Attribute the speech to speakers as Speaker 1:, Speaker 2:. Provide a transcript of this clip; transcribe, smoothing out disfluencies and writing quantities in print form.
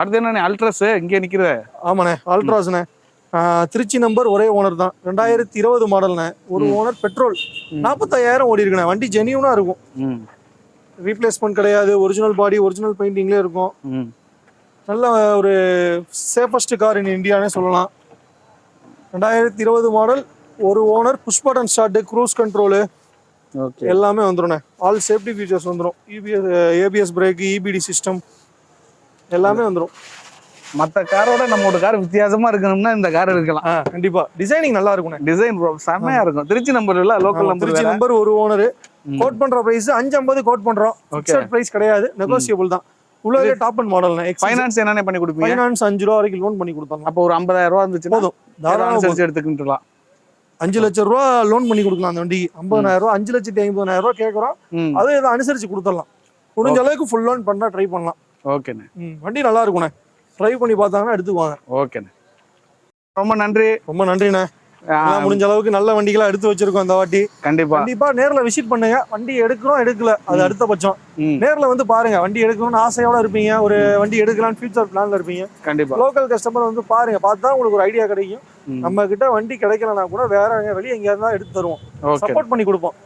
Speaker 1: அடுத்து என்ன அல்ட்ராஸ் இங்கே நிக்கிற?
Speaker 2: ஆமாண்ணே, அல்ட்ராஸ்ண்ணே. திருச்சி நம்பர், ஒரே ஓனர் தான். 2020 மாடல்ண்ணே. ஒரு ஓனர், பெட்ரோல். 45,000 ஓடி இருக்குண்ணே. வண்டி ஜெனியூனா இருக்கும். ரீப்ளேஸ்மெண்ட் கிடையாது. ஒரிஜினல் பாடி, ஒரிஜினல் பெயிண்டிங்லேயே இருக்கும். நல்ல ஒரு சேஃபஸ்ட் கார் இன் இந்தியானே சொல்லலாம். 2020 மாடல், ஒரு owner, push button start, cruise control எல்லாமே வந்துடும். ஆல் சேஃப்டி ஃபீச்சர்ஸ் வந்துடும். ஏபிஎஸ் பிரேக், இபிடி சிஸ்டம் எல்லாமே வந்துடும்.
Speaker 1: மற்ற காரோட நம்மளோட கார் வித்தியாசமா இருக்கணும்னா இந்த கார் இருக்கலாம்.
Speaker 2: கண்டிப்பா டிசைனிங் நல்லா இருக்கும்.
Speaker 1: டிசைன் செம்மையா இருக்கும். திருச்சி நம்பர் இல்ல, லோக்கல் நம்பர்.
Speaker 2: திருச்சி நம்பர், ஒரு ஓனர். கோட் பண்ற பிரைஸ் 550 கோட் பண்றோம். ஃபிக்ஸட் பிரைஸ் கிடையாது, நெகோசியபிள் தான். உள்ளே டாப் அண்ட் மாடல்.
Speaker 1: ஃபைனான்ஸ் என்னென்ன பண்ணி கொடுப்பீங்க?
Speaker 2: ஃபைனான்ஸ் 5 ரூபா வரைக்கும் லோன் பண்ணி கொடுத்தாங்க.
Speaker 1: அப்போ ஒரு 50,000 ரூபா இருந்துச்சு
Speaker 2: போதும், தாராளமா
Speaker 1: எடுத்துக்கிட்டுலாம்.
Speaker 2: 5 லட்சம் ரூபா லோன் பண்ணி கொடுக்கலாம் அந்த வண்டிக்கு. 50,000 ரூபா, 5,50,000 ரூபா கேட்குறோம். அதை இதை அனுசரிச்சு கொடுத்துடலாம். முடிஞ்ச அளவுக்கு ஃபுல் லோன் பண்ணா ட்ரை பண்ணலாம்.
Speaker 1: ஓகேண்ணே.
Speaker 2: வண்டி நல்லா இருக்குண்ணே. ட்ரை பண்ணி பார்த்தாங்கன்னா எடுத்துக்குவாங்க.
Speaker 1: ஓகேண்ணே, ரொம்ப நன்றி.
Speaker 2: ரொம்ப நன்றிண்ணே. முடிஞ்ச அளவுக்கு நல்ல வண்டிகளா எடுத்து வச்சிருக்கோம் இந்த வாட்டி. கண்டிப்பா நேர்ல விசிட் பண்ணுங்க. வண்டி எடுக்கிறோம் எடுக்கல அது அடுத்த பட்சம். நேர்ல வந்து பாருங்க. வண்டி எடுக்கணும்னு ஆசையோட இருப்பீங்க, ஒரு வண்டி எடுக்கலாம்னு ஃபியூச்சர் பிளான்ல இருப்பீங்க. கண்டிப்பா லோக்கல் கஸ்டமர் வந்து பாருங்க, பார்த்தா உங்களுக்கு ஒரு ஐடியா கிடைக்கும். நம்ம கிட்ட வண்டி கிடைக்கலன்னா கூட வேற வெளியே எங்கேயா இருந்தா எடுத்து தருவோம், சப்போர்ட் பண்ணி கொடுப்போம்.